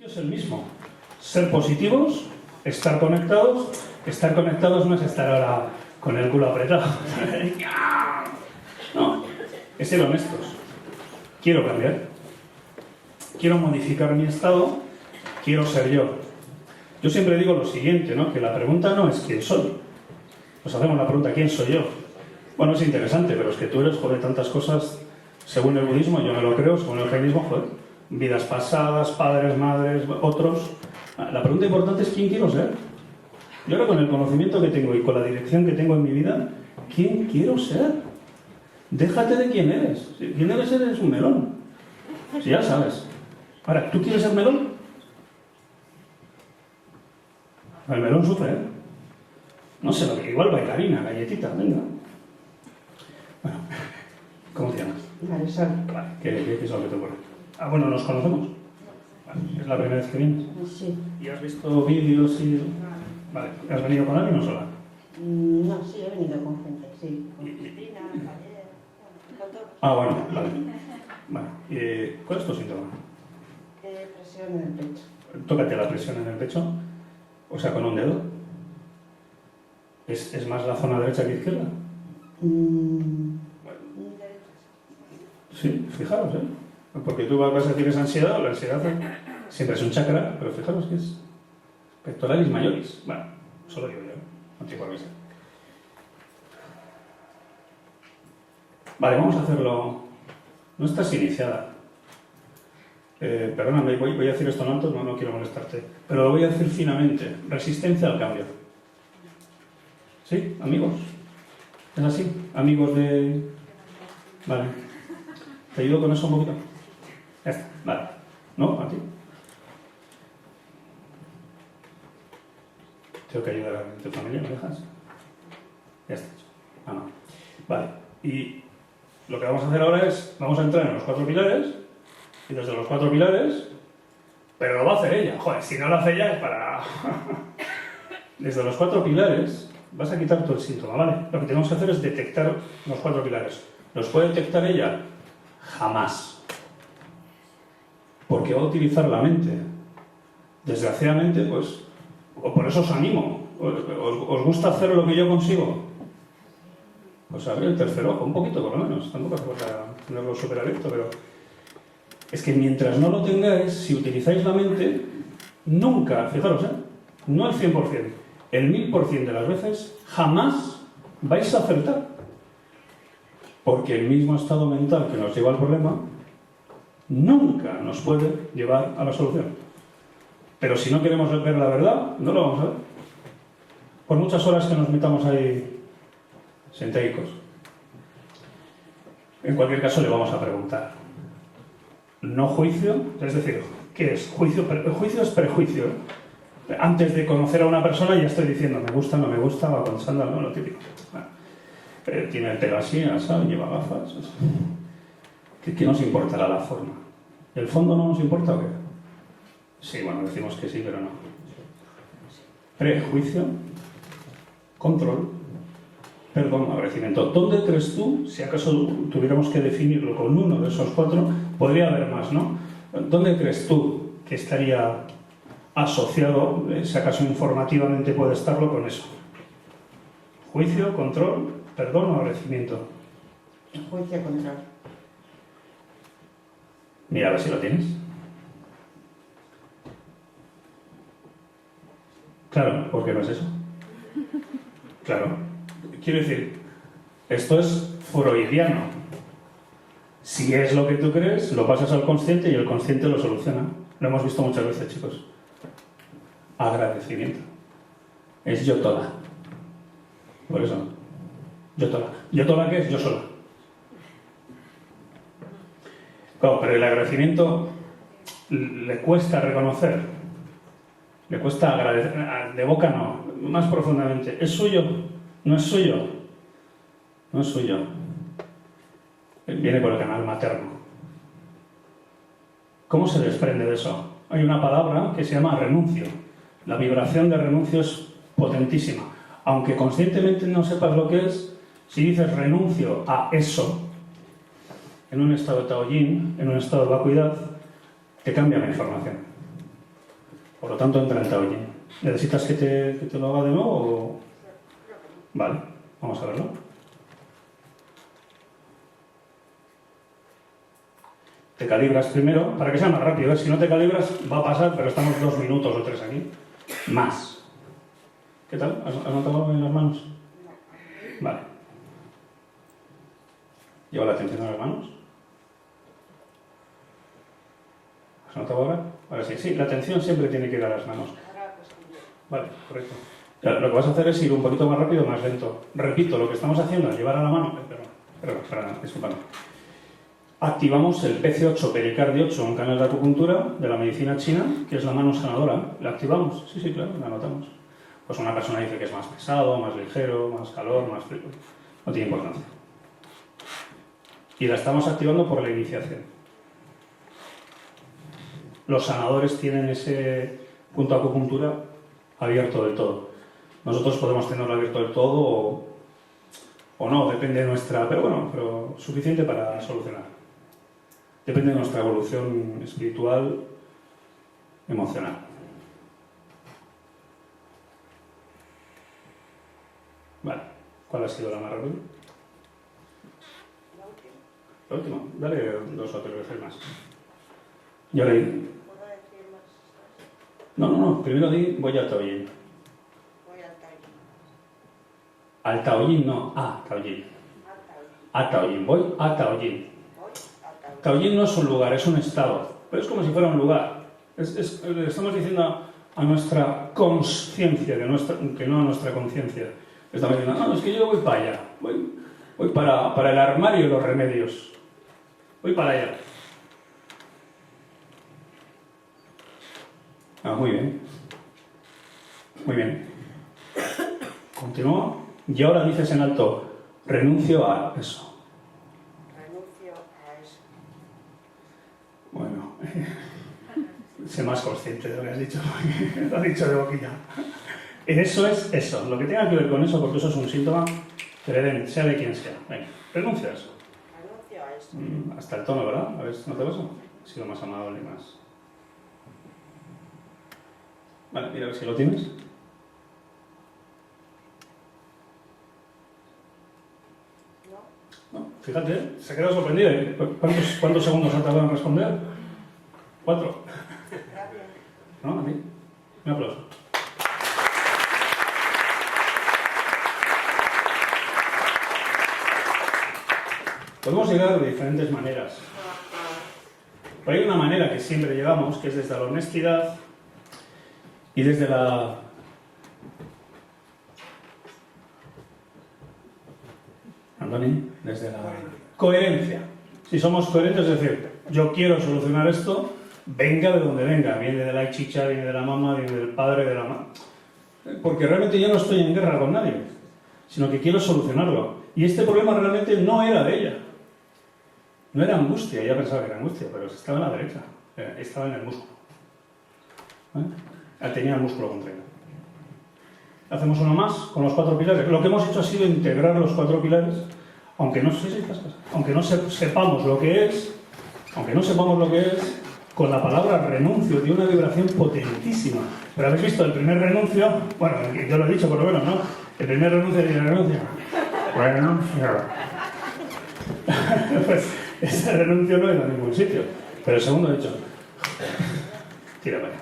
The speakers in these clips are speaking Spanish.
Es el mismo. Ser positivos, estar conectados. Estar conectados no es estar ahora con el culo apretado. No, es ser honestos. Quiero cambiar. Quiero modificar mi estado. Quiero ser yo. Yo siempre digo lo siguiente, ¿no? Que la pregunta no es quién soy. Nos hacemos la pregunta, ¿quién soy yo? Bueno, es interesante, pero es que tú eres, joder, tantas cosas, según el budismo, yo me lo creo, según el jainismo, joder, vidas pasadas, padres, madres, otros. La pregunta importante es ¿quién quiero ser? Yo ahora con el conocimiento que tengo y con la dirección que tengo en mi vida, ¿quién quiero ser? Déjate de quién eres. Si quién eres, eres un melón. Si ya sabes. Ahora, ¿tú quieres ser melón? El melón sufre, ¿eh? No sé, igual bailarina, galletita, venga. Bueno, ¿cómo te llamas? Marisol. Vale, ¿qué es lo que te ocurre? Ah, bueno, ¿nos conocemos? Vale, ¿es la primera vez que vienes? Sí. ¿Y has visto vídeos y...? Vale, ¿has venido con alguien o sola? No, sí, he venido con gente, sí. Con Cristina, Javier, con todos. Ah, bueno, vale. Bueno, ¿cuál es tu síntoma? Presión en el pecho. Tócate la presión en el pecho, o sea, con un dedo. ¿Es más la zona derecha que izquierda? Sí, fijaros, ¿eh? Porque tú vas a decir que es ansiedad, o la ansiedad siempre es un chakra, pero fijaros que es pectoralis majoris. Bueno, eso lo digo yo, no te acuerdas. Vale, vamos a hacerlo. No estás iniciada. Perdóname, voy a decir esto en alto, no quiero molestarte, pero lo voy a decir finamente. Resistencia al cambio. ¿Sí? ¿Amigos? ¿Es así? ¿Amigos de...? Vale. ¿Te ayudo con eso un poquito? Ya está, vale. ¿No? ¿A ti? Tengo que ayudar a tu familia, ¿me dejas? Ya está. Ah, no. Vale. Y lo que vamos a hacer ahora es, vamos a entrar en los 4 pilares, y desde los 4 pilares, pero lo va a hacer ella. Joder, si no lo hace ella es para... Desde los 4 pilares vas a quitar todo el síntoma, ¿vale? Lo que tenemos que hacer es detectar los 4 pilares. ¿Los puede detectar ella? Jamás. Porque va a utilizar la mente. Desgraciadamente, pues, o por eso os animo. ¿Os gusta hacer lo que yo consigo? Pues abrir el tercer ojo, un poquito por lo menos. Tampoco hace falta tenerlo súper abierto, pero... Es que mientras no lo tengáis, si utilizáis la mente, nunca, fijaros, no el 100%, el 1000% de las veces, jamás vais a acertar. Porque el mismo estado mental que nos lleva al problema, nunca nos puede llevar a la solución. Pero si no queremos ver la verdad, no lo vamos a ver. Por muchas horas que nos metamos ahí sentaicos. En cualquier caso, le vamos a preguntar. No juicio, es decir, ¿qué es? Juicio es prejuicio. Antes de conocer a una persona ya estoy diciendo, me gusta, no me gusta, va con chándal, no, lo típico. Bueno, tiene el pelo así, asado, lleva gafas. ¿Qué nos importará la forma? ¿El fondo no nos importa o qué? Sí, bueno, decimos que sí, pero no. Prejuicio, control, perdón, agradecimiento. ¿Dónde crees tú, si acaso tuviéramos que definirlo con uno de esos 4, podría haber más, ¿no? ¿Dónde crees tú que estaría asociado, si acaso informativamente puede estarlo, con eso? Juicio, control, perdón o agradecimiento. Juicio, control. Mira a ver si lo tienes. Claro, ¿por qué no es eso? Claro. Quiero decir, esto es freudiano. Si es lo que tú crees, lo pasas al consciente y el consciente lo soluciona. Lo hemos visto muchas veces, chicos. Agradecimiento. Es yo toda. Por eso, yo toda. ¿Yo toda qué es? Yo sola. Claro, pero el agradecimiento le cuesta reconocer. Le cuesta agradecer. De boca no, más profundamente. ¿Es suyo? No es suyo. No es suyo. Viene por el canal materno. ¿Cómo se desprende de eso? Hay una palabra que se llama renuncio. La vibración de renuncio es potentísima. Aunque conscientemente no sepas lo que es, si dices renuncio a eso, en un estado de Tao Yin, en un estado de vacuidad, te cambia la información. Por lo tanto, entra en Taoyin. ¿Necesitas que te lo haga de nuevo? O... Vale, vamos a verlo. Te calibras primero, para que sea más rápido, ¿eh? Si no te calibras va a pasar, pero estamos 2 minutos o 3 aquí. Más. ¿Qué tal? ¿Has notado algo en las manos? Vale. Lleva la atención a las manos. ¿Has notado ahora? Ahora sí. Sí, la atención siempre tiene que ir a las manos. Vale, correcto. Lo que vas a hacer es ir un poquito más rápido o más lento. Repito, lo que estamos haciendo es llevar a la mano... Perdón, discúlpame. Activamos el PC8 pericardio 8, un canal de acupuntura de la medicina china, que es la mano sanadora. ¿La activamos? Sí, claro, la notamos. Pues una persona dice que es más pesado, más ligero, más calor, más frío. No tiene importancia. Y la estamos activando por la iniciación. Los sanadores tienen ese punto de acupuntura abierto del todo. Nosotros podemos tenerlo abierto del todo o no, depende de nuestra... pero suficiente para solucionar. Depende de nuestra evolución espiritual, emocional. Vale, ¿cuál ha sido la más rápida? La última. Dale 2 o 3 veces más. Yo leí. No, primero di voy al Taoyin. Al Taoyin no, a Taoyin. A Taoyin, voy a Taoyin. Taoyin no es un lugar, es un estado, pero es como si fuera un lugar. Le estamos diciendo a nuestra consciencia, que no a nuestra conciencia. Estamos diciendo, no, es que yo voy para allá, voy para el armario de los remedios, voy para allá. Muy bien. Muy bien. Continúa. Y ahora dices en alto, renuncio a eso. Bueno, sé más consciente de lo que has dicho, lo has dicho de boquilla. Eso es eso, lo que tenga que ver con eso, porque eso es un síntoma que le den, sea de quien sea. Venga, renuncia a eso. Renuncio a eso. Hasta el tono, ¿verdad? A ver, ¿no te pasa? He sido más amable y más... Vale, mira a ver si lo tienes. No, fíjate, se ha quedado sorprendido. ¿Cuántos segundos ha tardado en responder? 4. ¿No? ¿A ti? Un aplauso. Podemos llegar de diferentes maneras. Pero hay una manera que siempre llegamos, que es desde la honestidad y desde la... Antoni, desde la coherencia. Si somos coherentes, es decir, yo quiero solucionar esto, venga de donde venga, viene de la chicha, viene de la mamá, viene del padre, de la mamá. Porque realmente yo no estoy en guerra con nadie, sino que quiero solucionarlo. Y este problema realmente no era de ella. No era angustia, ella pensaba que era angustia, pero estaba en la derecha, estaba en el músculo. Tenía el músculo contraído. Hacemos uno más con los 4 pilares. Lo que hemos hecho ha sido integrar los 4 pilares, aunque no sepamos lo que es, con la palabra renuncio, de una vibración potentísima. Pero habéis visto, el primer renuncio, bueno, yo lo he dicho por lo menos, ¿no? El primer renuncio. Pues ese renuncio no iba a ningún sitio. Pero el segundo he dicho, tira para allá.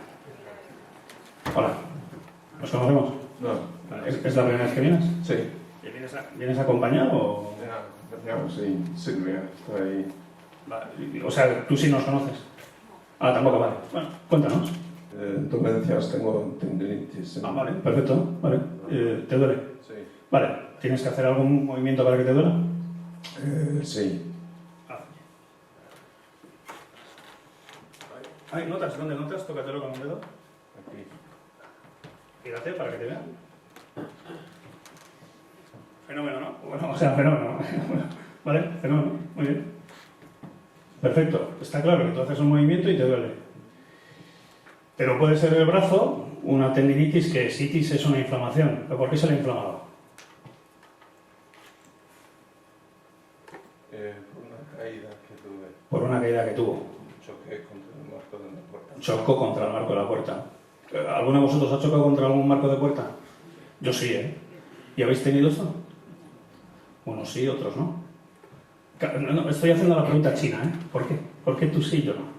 Hola, ¿nos conocemos? No. ¿Es la primera vez que vienes? Sí. ¿Vienes acompañado o...? Ya, sí, Silvia, está ahí. Vale. O sea, tú sí nos conoces. Tampoco, vale. Bueno, cuéntanos. Dolencias, tengo tendinitis. Vale, perfecto. Vale. ¿Te duele? Sí. Vale. ¿Tienes que hacer algún movimiento para que te duela? Sí. ¿Notas? ¿Dónde notas? Tócatelo con un dedo. Aquí. Gírate para que te vean. Fenómeno, ¿no? Bueno, o sea, fenómeno. Vale, fenómeno. Muy bien. Perfecto. Está claro que tú haces un movimiento y te duele. Pero puede ser el brazo, una tendinitis, que sitis es una inflamación. ¿Pero por qué se le ha inflamado? Por una caída que tuve. Por una caída que tuvo. Choqué contra el marco de la puerta. Chocó contra el marco de la puerta. ¿Alguno de vosotros ha chocado contra algún marco de puerta? Yo sí, ¿eh? ¿Y habéis tenido esto? Unos sí, otros no. No, estoy haciendo la pregunta china, ¿eh? ¿Por qué? ¿Por qué tú sí y yo no?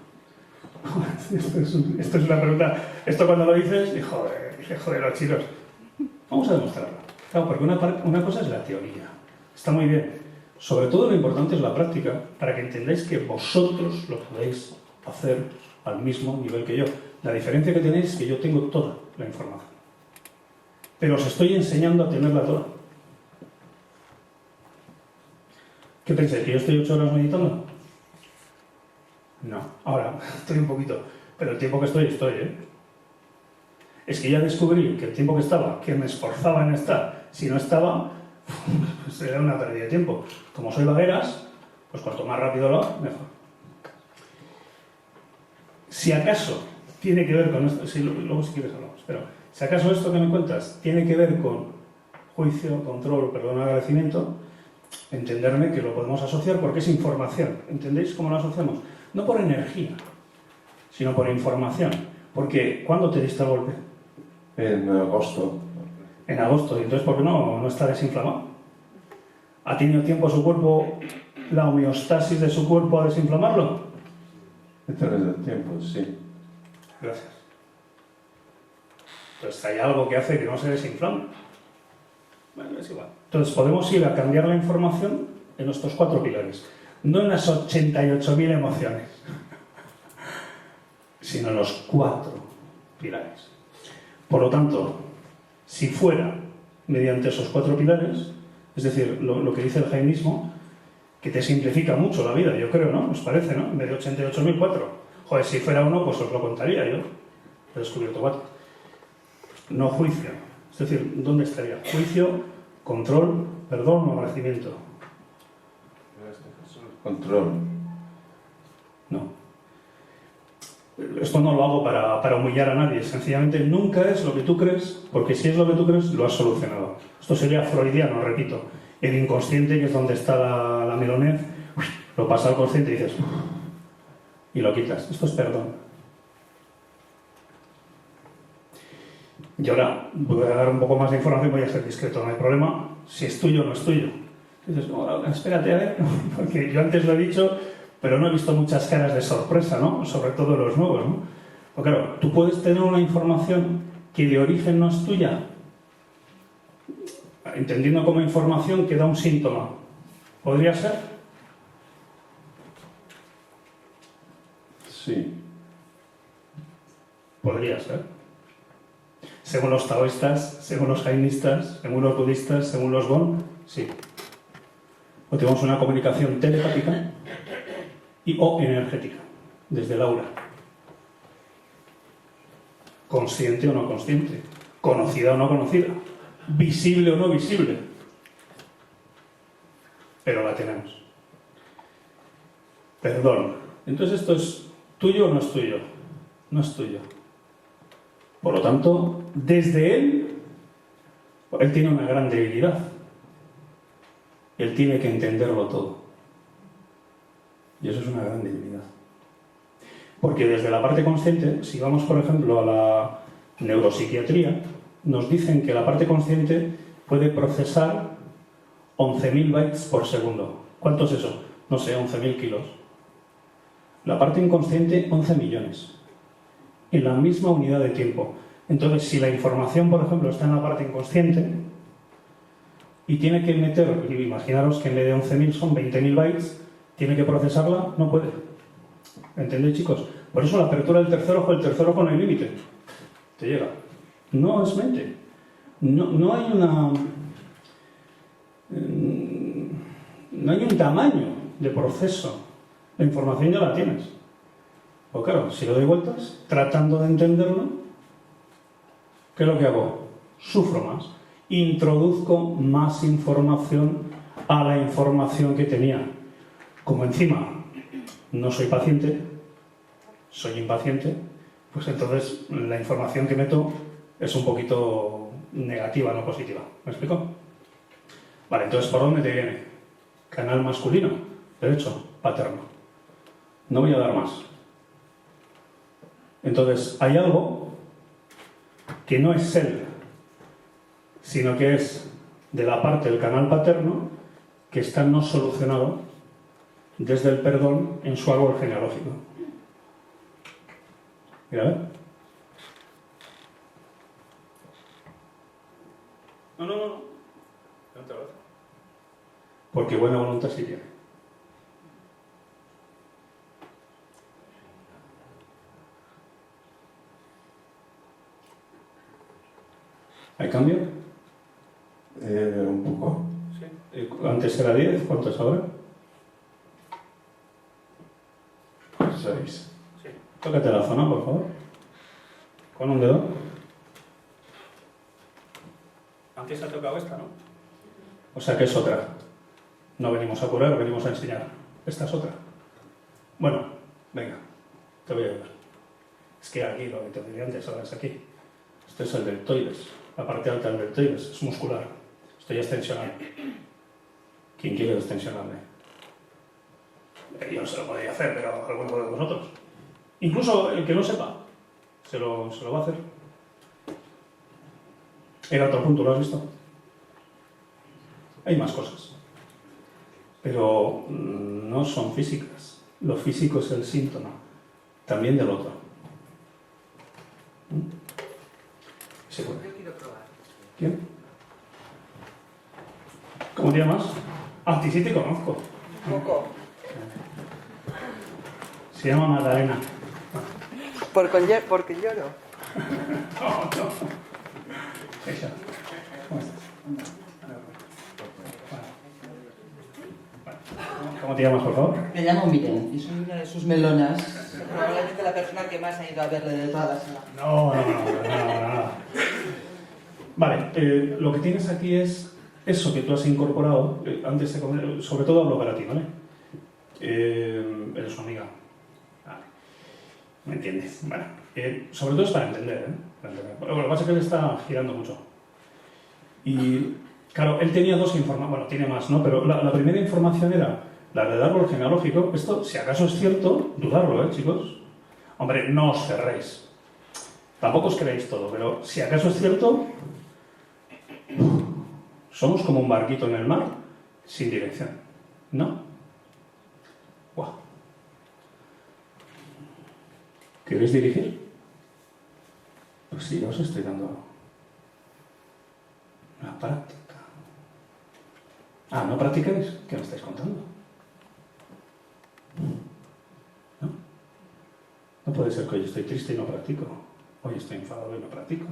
Esto es una pregunta... Esto cuando lo dices, joder, los chinos. Vamos a demostrarlo. Claro, porque una cosa es la teoría. Está muy bien. Sobre todo lo importante es la práctica, para que entendáis que vosotros lo podéis hacer al mismo nivel que yo. La diferencia que tenéis es que yo tengo toda la información. Pero os estoy enseñando a tenerla toda. ¿Qué pensáis? ¿Que yo estoy 8 horas meditando? No. Ahora, estoy un poquito. Pero el tiempo que estoy, ¿eh? Es que ya descubrí que el tiempo que estaba, que me esforzaba en estar, si no estaba, pues era una pérdida de tiempo. Como soy vagueras, pues cuanto más rápido lo hago, mejor. Si acaso tiene que ver con esto, luego si quieres hablamos, pero si acaso esto que me cuentas tiene que ver con juicio, control, perdón, agradecimiento, entenderme que lo podemos asociar porque es información. ¿Entendéis cómo lo asociamos? No por energía, sino por información. Porque, ¿cuándo te diste el golpe? En agosto. En agosto. ¿Y entonces por qué no está desinflamado? ¿Ha tenido tiempo su cuerpo, la homeostasis de su cuerpo a desinflamarlo? A través del tiempo, sí. Gracias. Entonces hay algo que hace que no se desinflame. Bueno, es igual. Entonces podemos ir a cambiar la información en nuestros 4 pilares. No en las 88.000 emociones, sino en los 4 pilares. Por lo tanto, si fuera mediante esos 4 pilares, es decir, lo que dice el jainismo, que te simplifica mucho la vida, yo creo, ¿no? ¿Os parece, no? En vez de 88.000, 4. Joder, si fuera uno, pues os lo contaría yo. He descubierto 4. No juicio. Es decir, ¿dónde estaría? Juicio, control, perdón o agradecimiento. Control. No. Esto no lo hago para humillar a nadie. Sencillamente nunca es lo que tú crees, porque si es lo que tú crees, lo has solucionado. Esto sería freudiano, repito. El inconsciente, que es donde está la melonez, lo pasa al consciente y dices... y lo quitas. Esto es perdón. Y ahora voy a dar un poco más de información, voy a ser discreto, no hay problema. Si es tuyo o no es tuyo. Dices, no, espérate a ver, porque yo antes lo he dicho, pero no he visto muchas caras de sorpresa, ¿no? Sobre todo los nuevos, ¿no? Porque claro, tú puedes tener una información que de origen no es tuya, entendiendo como información que da un síntoma. ¿Podría ser? Sí. Podría ser. Según los taoístas, según los jainistas, según los budistas, según los Bon, sí. O tenemos una comunicación telepática o energética, desde el aura. Consciente o no consciente, conocida o no conocida, visible o no visible. Pero la tenemos. Perdón. Entonces, ¿esto es tuyo o no es tuyo? No es tuyo. Por lo tanto, desde él tiene una gran debilidad. Él tiene que entenderlo todo. Y eso es una gran debilidad. Porque desde la parte consciente, si vamos, por ejemplo, a la neuropsiquiatría, nos dicen que la parte consciente puede procesar 11.000 bytes por segundo. ¿Cuánto es eso? No sé, 11.000 kilos. La parte inconsciente, 11 millones. En la misma unidad de tiempo. Entonces, si la información, por ejemplo, está en la parte inconsciente y tiene que meter, imaginaros que en vez de 11.000 son 20.000 bytes, tiene que procesarla, no puede. ¿Entendéis, chicos? Por eso la apertura del tercer ojo no hay límite. Te llega. No es mente. No hay no hay un tamaño de proceso. La información ya la tienes. Pues claro, si le doy vueltas, tratando de entenderlo, ¿qué es lo que hago? Sufro más. Introduzco más información a la información que tenía. Como encima no soy paciente, soy impaciente, pues entonces la información que meto es un poquito negativa, no positiva. ¿Me explico? Vale, entonces ¿por dónde te viene? Canal masculino, derecho, paterno. No voy a dar más. Entonces, hay algo que no es él, sino que es de la parte del canal paterno que está no solucionado desde el perdón en su árbol genealógico. Mira, a ver. No. No te lo hace. Porque buena voluntad sí tiene. ¿Hay cambio? Un poco. Sí. Antes era 10, ¿cuánto es ahora? 6. Sí. Tócate la zona, por favor. Con un dedo. Antes ha tocado esta, ¿no? O sea que es otra. No venimos a curar, venimos a enseñar. Esta es otra. Bueno, venga, te voy a ayudar. Es que aquí, lo que te decía antes, ahora es aquí. Este es el deltoides, la parte alta del deltoides, es muscular. Esto ya es tensional. ¿Quién quiere destensionarme? Yo no se lo podría hacer, pero alguno de vosotros. Incluso el que no sepa, se lo va a hacer. Era otro punto, ¿lo has visto? Hay más cosas. Pero no son físicas. Lo físico es el síntoma, también del otro. Se puede. Yo quiero probar. ¿Quién? ¿Cómo te llamas? Ah, ti sí te conozco. Un poco. Se llama Magdalena. Porque lloro. No. Ella. ¿Cómo estás? ¿Cómo te llamas, por favor? Me llamo Miren y soy una de sus melonas. Probablemente la persona que más ha ido a verle de toda la sala. No. Vale, lo que tienes aquí es eso que tú has incorporado antes de comer, sobre todo hablo para ti, ¿vale? Eres su amiga. Vale. ¿Me entiendes? Bueno, sobre todo es para entender, ¿eh? Para entender. Lo que pasa es que él está girando mucho. Y, claro, él tenía dos informaciones, bueno, tiene más, ¿no? Pero la primera información era la del árbol genealógico. Esto, si acaso es cierto, dudarlo, chicos. Hombre, no os cerréis. Tampoco os creéis todo, pero si acaso es cierto, somos como un barquito en el mar sin dirección, ¿no? ¡Guau! ¿Queréis dirigir? Pues sí, os estoy dando una práctica. Ah, ¿no practicáis? ¿Qué me estáis contando? ¿No? No puede ser que hoy estoy triste y no practico. Hoy estoy enfadado y no practico.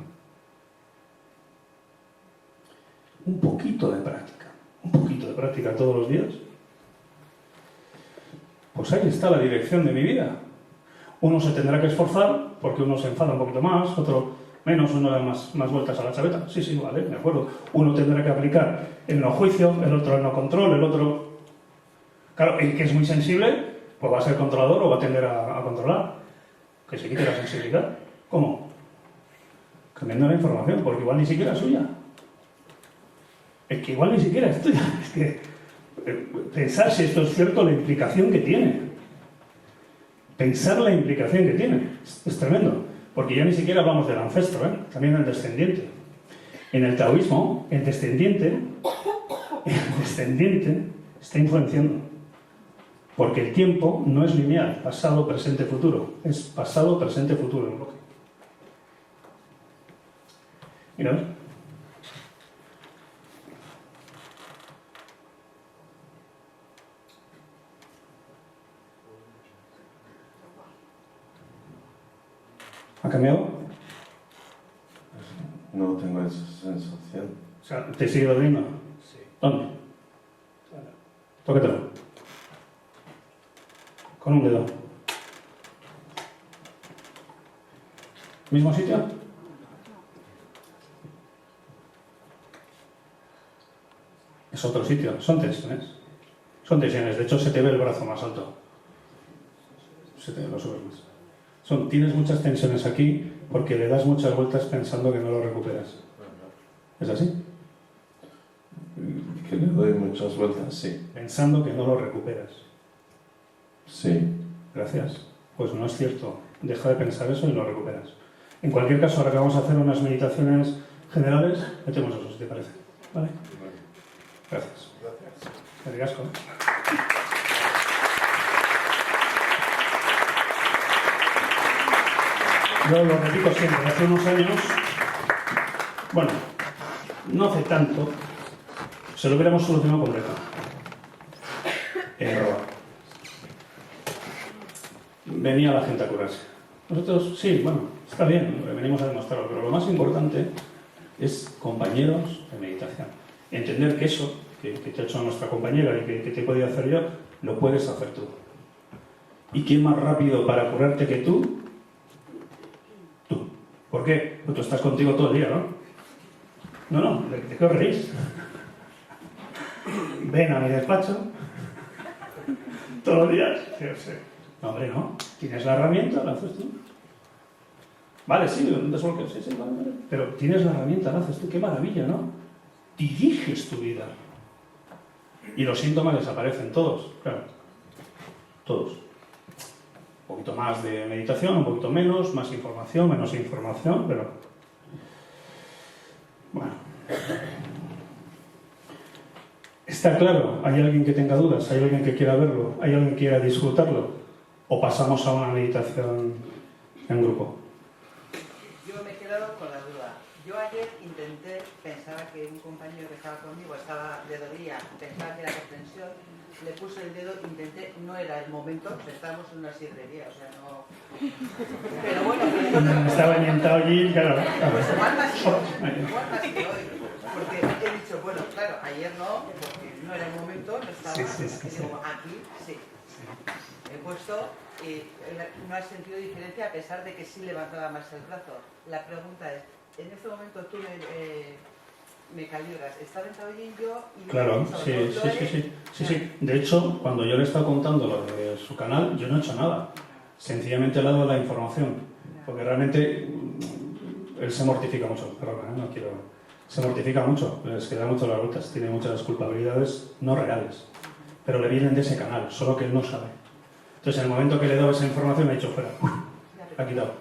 Un poquito de práctica todos los días. Pues ahí está la dirección de mi vida. Uno se tendrá que esforzar porque uno se enfada un poquito más, otro menos, uno da más vueltas a la chaveta. Sí, vale, de acuerdo. Uno tendrá que aplicar el no juicio, el otro el no control, el otro... Claro, el que es muy sensible, pues va a ser controlador o va a tender a controlar. Que se quite la sensibilidad. ¿Cómo? Cambiando la información, porque igual ni siquiera es suya. Es que igual ni siquiera es tuya. Es que pensar si esto es cierto, la implicación que tiene. Pensar la implicación que tiene. Es tremendo. Porque ya ni siquiera hablamos del ancestro, también del descendiente. En el taoísmo, el descendiente está influenciando. Porque el tiempo no es lineal, pasado, presente, futuro. Es pasado, presente, futuro en bloque. Mira, ¿ha cambiado? No tengo esa sensación. O sea, ¿te sigue doliendo? Sí. ¿Dónde? Tócatelo. Con un dedo. ¿Mismo sitio? Es otro sitio. Son tensiones. Son tensiones. De hecho, se te ve el brazo más alto. Se te ve los subes más. Tienes muchas tensiones aquí porque le das muchas vueltas pensando que no lo recuperas. ¿Es así? Que le doy muchas vueltas, sí. Pensando que no lo recuperas. Sí. Gracias. Pues no es cierto. Deja de pensar eso y lo recuperas. En cualquier caso, ahora que vamos a hacer unas meditaciones generales, metemos eso, si te parece. ¿Vale? Gracias. Gracias. Casco. Yo lo repito siempre, hace unos años, bueno, no hace tanto, se lo hubiéramos solucionado completo. Venía la gente a curarse. Nosotros, sí, bueno, está bien, venimos a demostrarlo, pero lo más importante es compañeros de meditación. Entender que eso que te ha hecho nuestra compañera y que te he podido hacer yo, lo puedes hacer tú. ¿Y quién más rápido para curarte que tú? Tú. ¿Por qué? Pues tú estás contigo todo el día, ¿no? No, ¿de qué os reís? Ven a mi despacho todos los días. Sí. No, hombre, no. Tienes la herramienta, la haces tú. Vale, sí, un desbloqueo, sí, vale. Pero tienes la herramienta, la haces tú. Qué maravilla, ¿no? Diriges tu vida. Y los síntomas desaparecen todos, claro. Todos. Un poquito más de meditación, un poquito menos, más información, menos información, pero... Bueno. Está claro, hay alguien que tenga dudas, hay alguien que quiera verlo, hay alguien que quiera disfrutarlo. ¿O pasamos a una meditación en grupo? Yo me he quedado con la duda. Yo ayer intenté, pensaba que un compañero que estaba conmigo estaba de rodilla, pensaba que era comprensión, le puse el dedo, intenté, no era el momento, estábamos en una sidrería, o sea, no... Pero bueno... Estaba orientado allí, claro. Igual más que hoy, porque he dicho, bueno, claro, ayer no, porque no era el momento, no estaba, digo, aquí sí. He puesto y no has sentido diferencia a pesar de que sí levantaba más el brazo. La pregunta es, en este momento tú me calibras, ¿estaba en taollín yo? Y claro, sí. De hecho, cuando yo le he estado contando lo de su canal, yo no he hecho nada. Sencillamente le he dado la información. Porque realmente él se mortifica mucho. Perdón, no quiero... Se mortifica mucho, les queda mucho las vueltas, tiene muchas culpabilidades no reales. Pero le vienen de ese canal, solo que él no sabe. Entonces, en el momento que le he dado esa información, me ha dicho, fuera, ha quitado.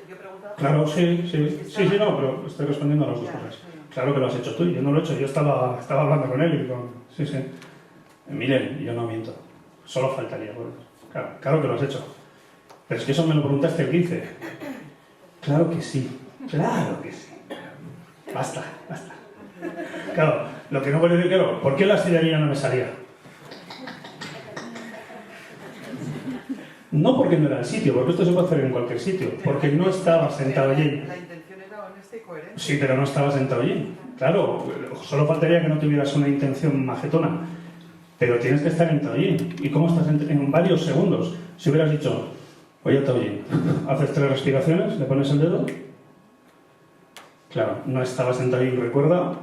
Yo preguntaba... Claro, sí, no, pero estoy respondiendo a las dos cosas. Claro que lo has hecho tú, yo no lo he hecho, yo estaba hablando con él y con... Sí. Miren, yo no miento, solo faltaría. Bueno, claro que lo has hecho. Pero es que eso me lo preguntaste el 15. Claro que sí. Basta. Claro, lo que no puedo decir, claro, ¿por qué la sidrería no me salía? No porque no era el sitio, porque esto se puede hacer en cualquier sitio, porque no estaba sentado allí. La intención era honesta y coherente. Sí, pero no estaba sentado allí. Claro, solo faltaría que no tuvieras una intención majetona, pero tienes que estar sentado allí. ¿Y cómo estás en varios segundos? Si hubieras dicho, oye, Taoyin, haces 3 respiraciones, le pones el dedo. Claro, no estaba sentado allí. Recuerda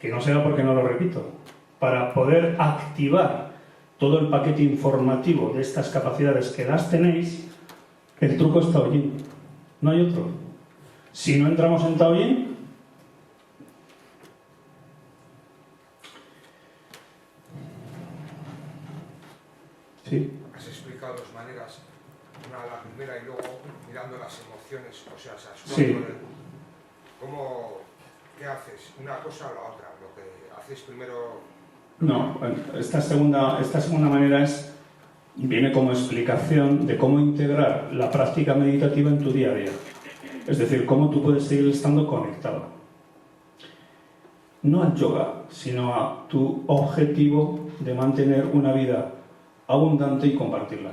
que no sea porque no lo repito. Para poder activar todo el paquete informativo de estas capacidades que las tenéis, el truco es Taoyin. No hay otro. Si no entramos en Taoyin, sí. Has explicado dos maneras, una la primera y luego mirando las emociones, o sea, Sí. ¿Qué haces? ¿Una cosa o la otra? Lo que haces primero... No, esta segunda manera viene como explicación de cómo integrar la práctica meditativa en tu día a día. Es decir, cómo tú puedes seguir estando conectado. No al yoga, sino a tu objetivo de mantener una vida abundante y compartirla.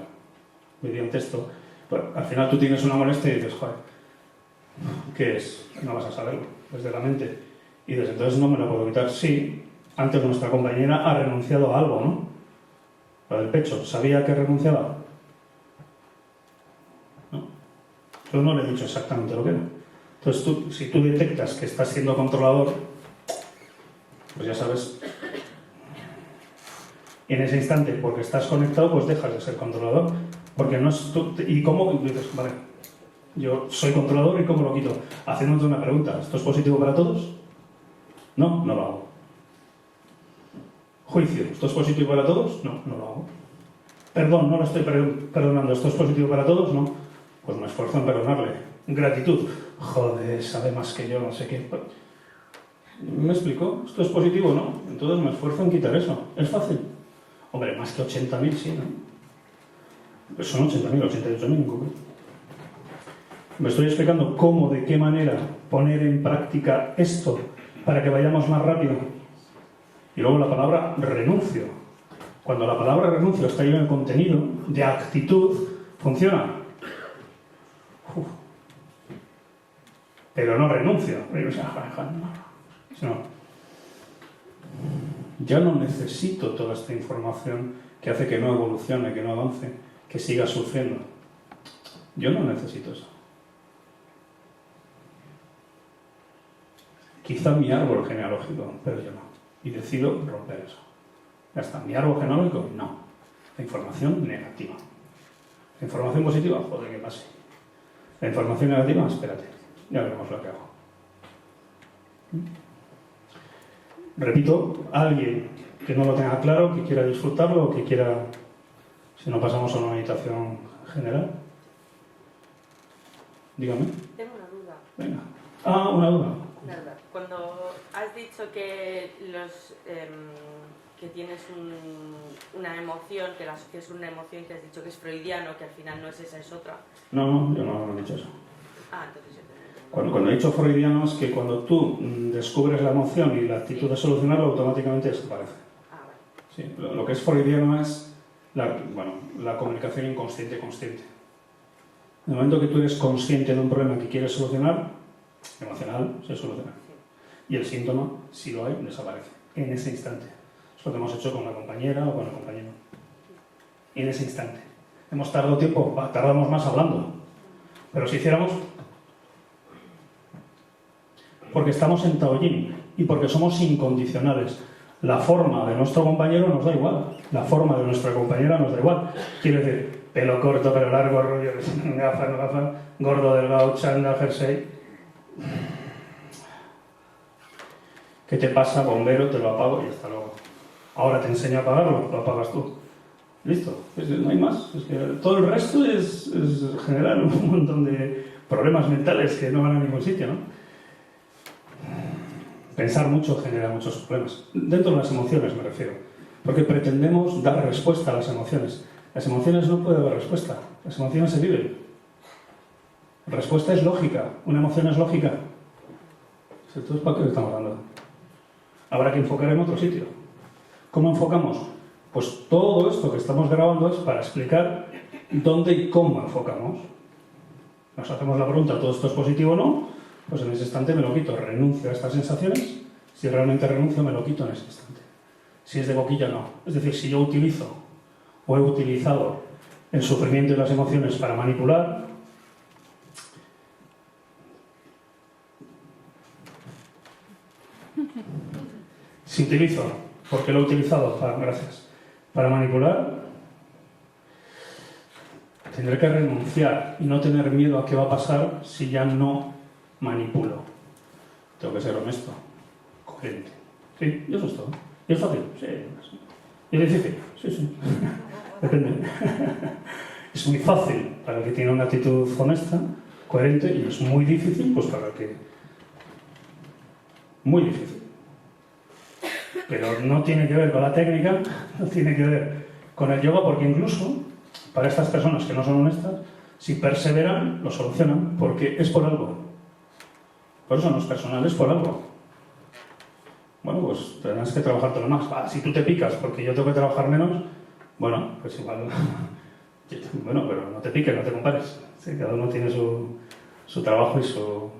Mediante esto, bueno, al final tú tienes una molestia y dices, joder, ¿qué es? No vas a saberlo, desde la mente. Y desde entonces no me lo puedo quitar. Sí, antes nuestra compañera ha renunciado a algo, ¿no? Lo del pecho. ¿Sabía que renunciaba? No. Yo no le he dicho exactamente lo que era. Entonces, si tú detectas que estás siendo controlador, pues ya sabes, en ese instante, porque estás conectado, pues dejas de ser controlador. Porque no es tú. ¿Y cómo? Dices, vale, yo soy controlador y ¿cómo lo quito? Haciéndote una pregunta. ¿Esto es positivo para todos? No lo hago. Juicio. ¿Esto es positivo para todos? No lo hago. Perdón, no lo estoy perdonando. ¿Esto es positivo para todos? No. Pues me esfuerzo en perdonarle. Gratitud. Joder, sabe más que yo, no sé qué. ¿Me explico? Esto es positivo, ¿no? Entonces me esfuerzo en quitar eso. Es fácil. Hombre, más que 80.000, sí, ¿no? Pues son 80.000, 88.000 en concreto. Me estoy explicando cómo, de qué manera poner en práctica esto para que vayamos más rápido. Y luego la palabra renuncio. Cuando la palabra renuncio está ahí en el contenido de actitud, funciona. Uf. Pero no renuncio. No. Ya no necesito toda esta información que hace que no evolucione, que no avance, que siga sufriendo. Yo no necesito eso. Quizá mi árbol genealógico, pero yo no. Y decido romper eso. Ya está. Mi árbol genealógico, no. La información negativa. La información positiva, joder, que pase. La información negativa, espérate. Ya veremos lo que hago. Repito, alguien que no lo tenga claro, que quiera disfrutarlo o que quiera, si no pasamos a una meditación general. Dígame. Tengo una duda. Venga. Ah, una duda. Nada. Cuando has dicho que que tienes una emoción, que la asocias una emoción, que has dicho que es freudiano, que al final no es esa, es otra. No, yo no he dicho eso. Ah, entonces ya te entiendo. Cuando he dicho freudiano es que cuando tú descubres la emoción y la actitud de solucionarlo, automáticamente desaparece. Ah, vale. Sí, lo que es freudiano es la comunicación inconsciente-consciente. En el momento que tú eres consciente de un problema que quieres solucionar, emocional, se soluciona. Y el síntoma, si lo hay, desaparece. En ese instante. Es lo que hemos hecho con la compañera o con el compañero. En ese instante. Hemos tardado tiempo, tardamos más hablando. Pero si hiciéramos... Porque estamos en Taoyin y porque somos incondicionales. La forma de nuestro compañero nos da igual. La forma de nuestra compañera nos da igual. Quiere decir, pelo corto, pelo largo, rollo, gafas, no gafas, gordo, delgado, chanda, jersey. ¿Qué te pasa, bombero? Te lo apago y hasta luego. Ahora te enseño a apagarlo, lo apagas tú. Listo, no hay más. Es que todo el resto es generar un montón de problemas mentales que no van a ningún sitio, ¿no? Pensar mucho genera muchos problemas. Dentro de las emociones me refiero. Porque pretendemos dar respuesta a las emociones. Las emociones no pueden dar respuesta. Las emociones se viven. Respuesta es lógica. Una emoción es lógica. Entonces, ¿para qué estamos hablando? Habrá que enfocar en otro sitio. ¿Cómo enfocamos? Pues todo esto que estamos grabando es para explicar dónde y cómo enfocamos. Nos hacemos la pregunta, ¿todo esto es positivo o no? Pues en ese instante me lo quito, renuncio a estas sensaciones. Si realmente renuncio, me lo quito en ese instante. Si es de boquilla, no. Es decir, si yo utilizo o he utilizado el sufrimiento y las emociones para manipular, si utilizo, porque lo he utilizado para manipular, tendré que renunciar y no tener miedo a qué va a pasar si ya no manipulo. Tengo que ser honesto, coherente. Sí, y eso es todo. ¿Y es fácil? Sí. ¿Y es difícil? Sí. Depende. Es muy fácil para el que tiene una actitud honesta, coherente, y es muy difícil pues para el que... Muy difícil. Pero no tiene que ver con la técnica, no tiene que ver con el yoga, porque incluso para estas personas que no son honestas, si perseveran, lo solucionan, porque es por algo. Por eso no es personal, es por algo. Bueno, pues tendrás que trabajártelo más. Si tú te picas porque yo tengo que trabajar menos, bueno, pues igual... Bueno, pero no te piques, no te compares. Sí, cada uno tiene su trabajo y su...